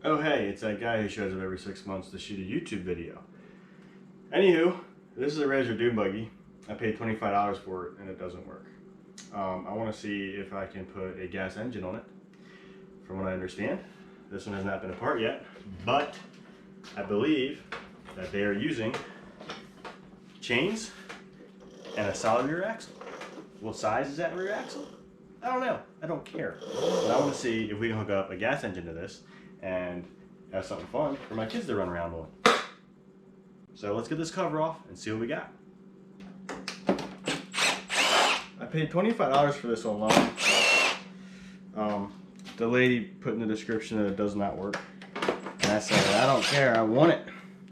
Oh hey, it's that guy who shows up every 6 months to shoot a YouTube video. Anywho, this is a Razor Dune Buggy. I paid $25 for it and it doesn't work. I want to see if I can put a gas engine on it. From what I understand, this one has not been apart yet, but I believe that they are using chains and a solid rear axle. What size is that rear axle? I don't know. I don't care. But I want to see if we can hook up a gas engine to this and have something fun for my kids to run around on. So let's get this cover off and see what we got. I paid $25 for this online. The lady put in the description that it does not work. And I said, I don't care, I want it.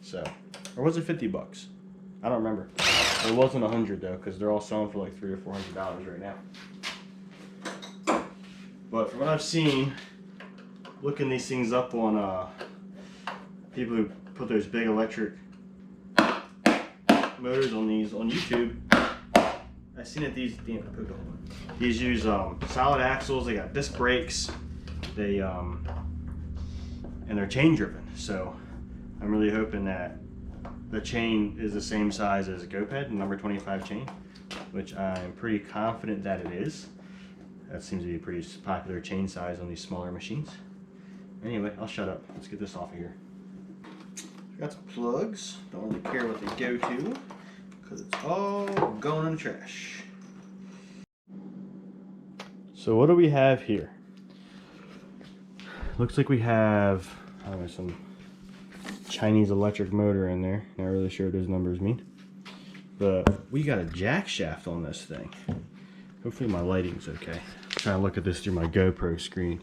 So, or was it 50 bucks? I don't remember. It wasn't 100 though, because they're all selling for like $300 or $400 right now. But from what I've seen, looking these things up on people who put those big electric motors on these on YouTube, I've seen that these use solid axles. They got disc brakes. They and they're chain driven. So I'm really hoping that the chain is the same size as a Goped, number 25 chain, which I'm pretty confident that it is. That seems to be a pretty popular chain size on these smaller machines. Anyway, I'll shut up. Let's get this off of here. Got some plugs. Don't really care what they go to because it's all going in the trash. So what do we have here? Looks like we have, I don't know, some Chinese electric motor in there. Not really sure what those numbers mean. But we got a jack shaft on this thing. Hopefully my lighting's okay. I'm trying to look at this through my GoPro screen.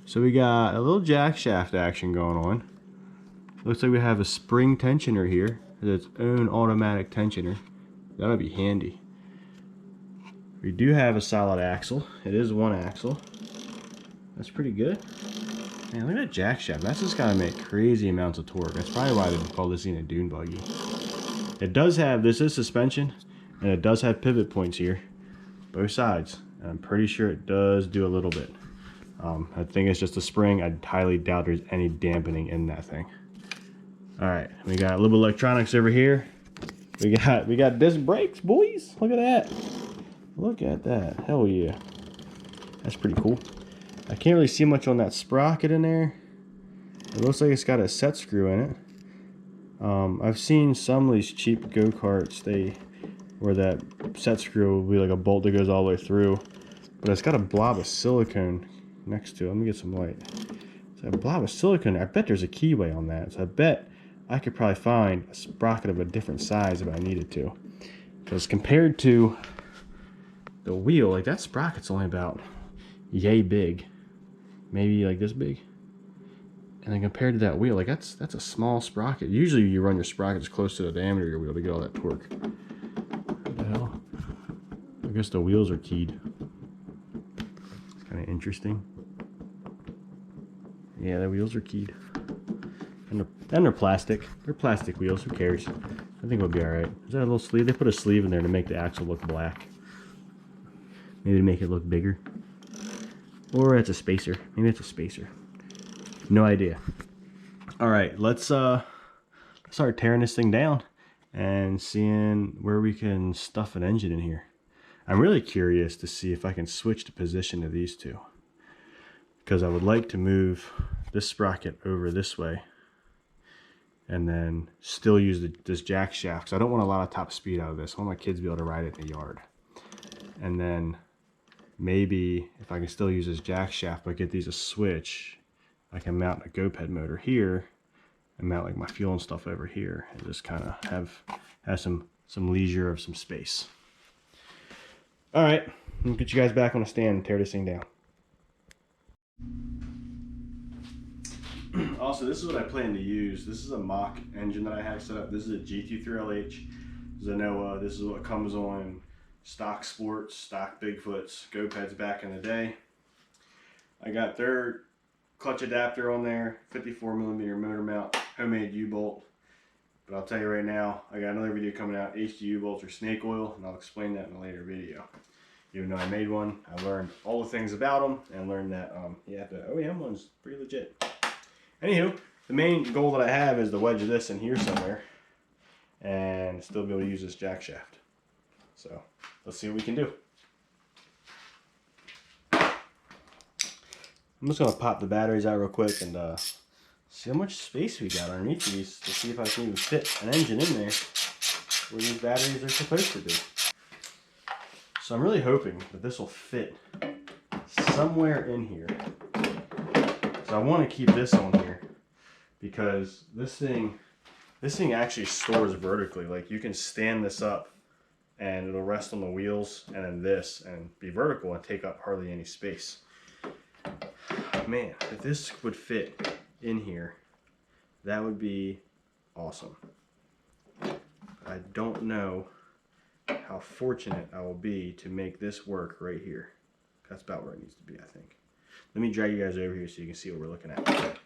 So we got a little jack shaft action going on. Looks like we have a spring tensioner here. It has its own automatic tensioner. That'll be handy. We do have a solid axle. It is one axle. That's pretty good. Man, look at that jack shaft. That's just gotta make crazy amounts of torque. That's probably why they call this thing a dune buggy. It does have, this is suspension, and it does have pivot points here. Both sides. And I'm pretty sure it does do a little bit. I think it's just a spring. I highly doubt there's any dampening in that thing. Alright, we got a little electronics over here. We got disc brakes, boys. Look at that. Look at that. Hell yeah. That's pretty cool. I can't really see much on that sprocket in there. It looks like it's got a set screw in it. I've seen some of these cheap go-karts, where that set screw will be like a bolt that goes all the way through. But it's got a blob of silicone next to it. Let me get some light. So a blob of silicone. I bet there's a keyway on that. So I bet I could probably find a sprocket of a different size if I needed to. Because compared to the wheel, like that sprocket's only about yay big. Maybe like this big. And then compared to that wheel, like that's a small sprocket. Usually you run your sprockets close to the diameter of your wheel to get all that torque. What the hell? I guess the wheels are keyed. It's kind of interesting. Yeah, the wheels are keyed. And they're plastic. They're plastic wheels. Who cares? I think we'll be alright. Is that a little sleeve? They put a sleeve in there to make the axle look black. Maybe to make it look bigger. Or it's a spacer. Maybe it's a spacer. No idea. Alright, let's start tearing this thing down and seeing where we can stuff an engine in here. I'm really curious to see if I can switch the position of these two, because I would like to move this sprocket over this way and then still use this jack shaft, because I don't want a lot of top speed out of this. I want my kids to be able to ride it in the yard. And then maybe if I can still use this jack shaft but get these a switch, I can mount a Goped motor here and mount like my fuel and stuff over here and just kind of have some leisure of some space. Alright, I'll get you guys back on the stand and tear this thing down. Also, this is what I plan to use. This is a mock engine that I have set up. This is a GT3LH Zenoa. This is what comes on stock sports, stock Bigfoots, Gopeds back in the day. I got their clutch adapter on there, 54mm motor mount, homemade U-bolt. But I'll tell you right now, I got another video coming out, HD U-bolts or snake oil, and I'll explain that in a later video. Even though I made one, I learned all the things about them and learned that, yeah, the OEM one's pretty legit. Anywho, the main goal that I have is to wedge this in here somewhere and still be able to use this jack shaft. So let's see what we can do. I'm just gonna pop the batteries out real quick and see how much space we got underneath these to see if I can even fit an engine in there where these batteries are supposed to be. So I'm really hoping that this will fit somewhere in here. So I want to keep this on here because this thing actually stores vertically. Like you can stand this up and it'll rest on the wheels and then this and be vertical and take up hardly any space. Man, if this would fit in here, that would be awesome. I don't know how fortunate I will be to make this work right here. That's about where it needs to be, I think. Let me drag you guys over here so you can see what we're looking at.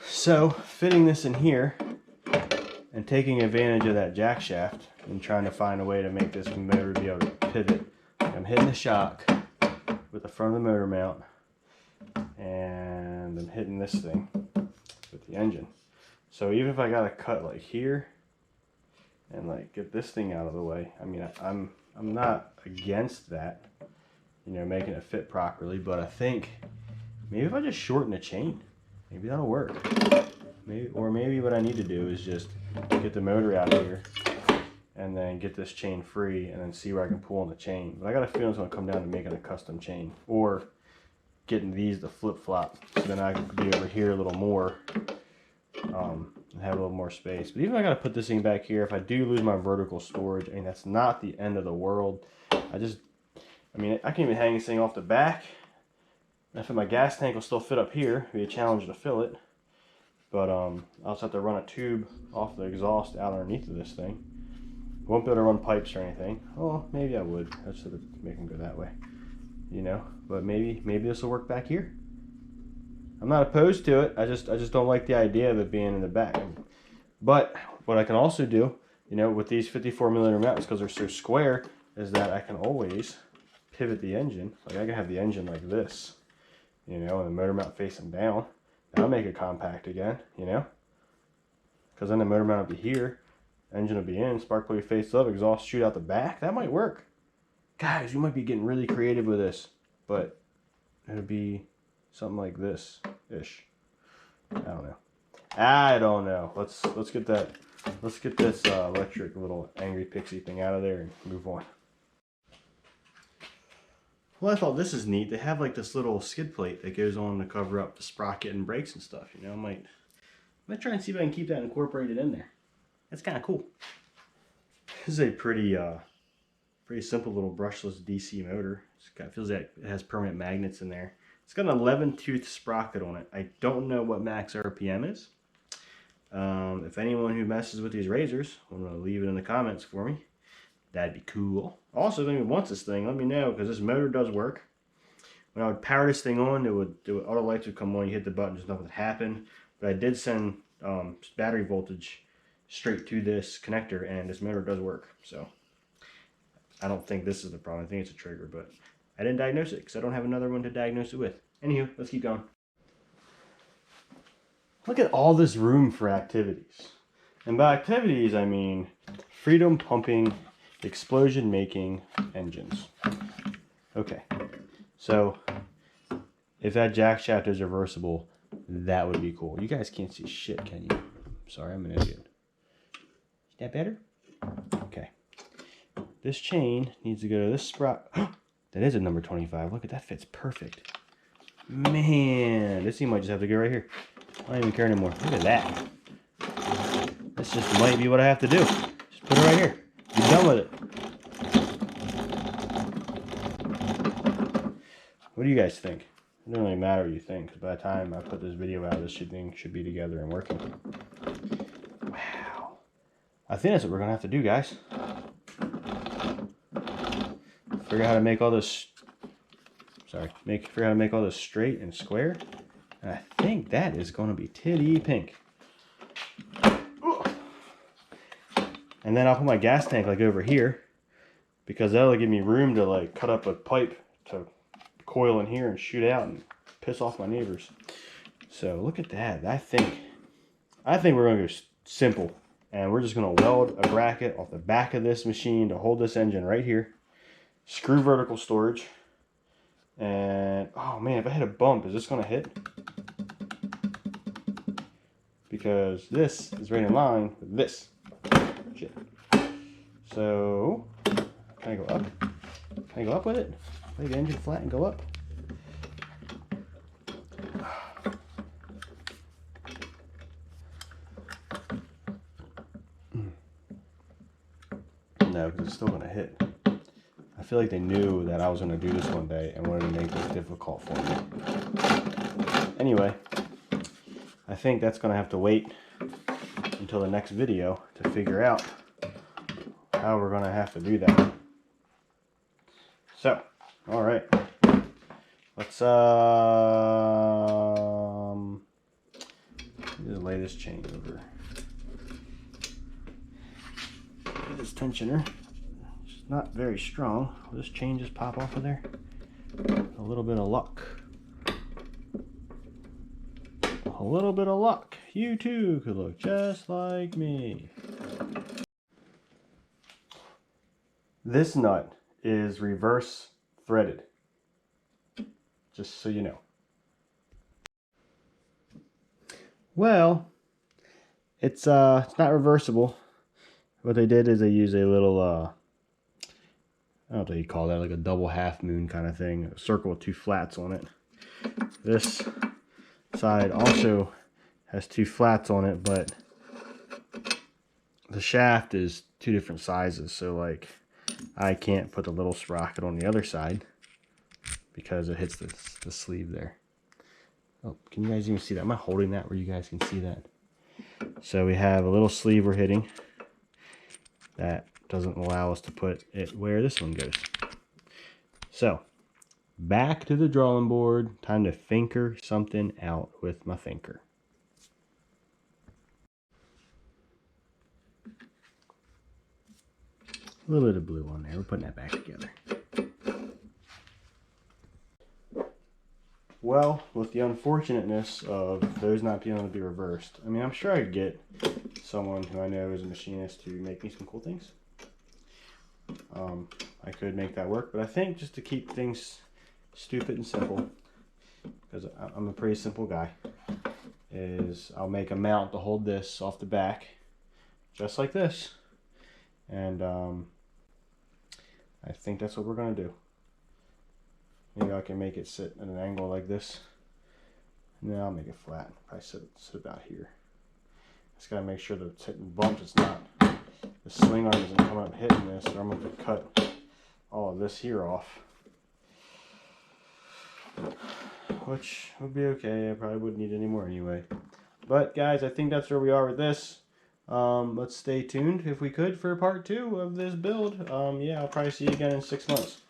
So, fitting this in here and taking advantage of that jack shaft and trying to find a way to make this motor be able to pivot. I'm hitting the shock with the front of the motor mount, and I'm hitting this thing with the engine. So even if I gotta cut like here and like get this thing out of the way, I mean, I'm not against that, you know, making it fit properly, but I think maybe if I just shorten the chain, maybe that'll work. Maybe what I need to do is just get the motor out of here and then get this chain free and then see where I can pull on the chain. But I got a feeling it's gonna come down to making a custom chain or getting these to flip-flop, so then I can be over here a little more and have a little more space. But even if I gotta put this thing back here, if I do lose my vertical storage, I mean, that's not the end of the world. I mean, I can even hang this thing off the back. If my gas tank will still fit up here, it'd be a challenge to fill it. But I'll just have to run a tube off the exhaust out underneath of this thing. Won't be able to run pipes or anything. Oh, maybe I would. I should make them go that way, you know. But maybe this will work back here. I'm not opposed to it. I just don't like the idea of it being in the back. But what I can also do, you know, with these 54mm mounts, because they're so square, is that I can always pivot the engine. Like I can have the engine like this, you know, and the motor mount facing down. That'll make it compact again, you know, because then the motor mount will be here, engine will be in, spark plug face up, exhaust shoot out the back. That might work. Guys, we might be getting really creative with this, but it'll be something like this ish. I don't know. Let's get this electric little angry pixie thing out of there and move on. Well, I thought this is neat. They have like this little skid plate that goes on to cover up the sprocket and brakes and stuff. You know, I might try and see if I can keep that incorporated in there. That's kind of cool. This is a pretty simple little brushless DC motor. It feels like it has permanent magnets in there. It's got an 11-tooth sprocket on it. I don't know what max RPM is. If anyone who messes with these razors want to leave it in the comments for me, that'd be cool. Also, if anyone wants this thing, let me know, because this motor does work. When I would power this thing on, all the lights would come on, you hit the button, just nothing would happen. But I did send battery voltage straight to this connector, and this motor does work. So I don't think this is the problem. I think it's a trigger, but I didn't diagnose it because I don't have another one to diagnose it with. Anywho, let's keep going. Look at all this room for activities. And by activities, I mean freedom pumping, explosion making engines. Okay, so if that jack shaft is reversible, that would be cool. You guys can't see shit, can you? Sorry, I'm an idiot. Is that better? Okay. This chain needs to go to this sprocket. That is a number 25. Look at that, fits perfect. Man, this thing might just have to go right here. I don't even care anymore. Look at that. This just might be what I have to do. Just put it right here. Be done with it. What do you guys think? It doesn't really matter what you think, because by the time I put this video out, this thing should be together and working. Wow. I think that's what we're going to have to do, guys. Figure out how to make all this... figure out how to make all this straight and square. And I think that is going to be titty pink. And then I'll put my gas tank like over here, because that'll give me room to like cut up a pipe to coil in here and shoot out and piss off my neighbors. So look at that. I think we're going to go simple. And we're just going to weld a bracket off the back of this machine to hold this engine right here. Screw vertical storage. And, oh man, if I hit a bump, is this going to hit? Because this is right in line with this. Shit. So, can I go up? Can I go up with it? Lay the engine flat and go up? No, because it's still going to hit. I feel like they knew that I was going to do this one day and wanted to make this difficult for me. Anyway, I think that's going to have to wait until the next video to figure out how we're going to have to do that. So, alright. Let's just lay this chain over. This tensioner. It's not very strong. Will this chain just pop off of there? A little bit of luck. A little bit of luck. You too could look just like me. This nut is reverse threaded. Just so you know. Well, it's not reversible. What they did is they used a little I don't know what you call that, like a double half moon kind of thing, a circle with two flats on it. This side also has two flats on it, but the shaft is two different sizes, so like I can't put the little sprocket on the other side because it hits the sleeve there. Oh, can you guys even see that? Am I holding that where you guys can see that? So we have a little sleeve we're hitting that doesn't allow us to put it where this one goes. So, back to the drawing board. Time to finker something out with my finker. A little bit of blue on there. We're putting that back together. Well, with the unfortunateness of those not being able to be reversed, I mean, I'm sure I could get someone who I know is a machinist to make me some cool things. I could make that work, but I think just to keep things stupid and simple, because I'm a pretty simple guy, is I'll make a mount to hold this off the back, just like this, and I think that's what we're going to do. Maybe I can make it sit at an angle like this, and then I'll make it flat. Probably sit about here. Just gotta make sure that it's hitting bumps. It's not, the swing arm isn't coming up hitting this, or I'm going to cut all of this here off. Which would be okay. I probably wouldn't need any more anyway. But guys, I think that's where we are with this. Let's stay tuned if we could for part 2 of this build. Yeah, I'll probably see you again in 6 months.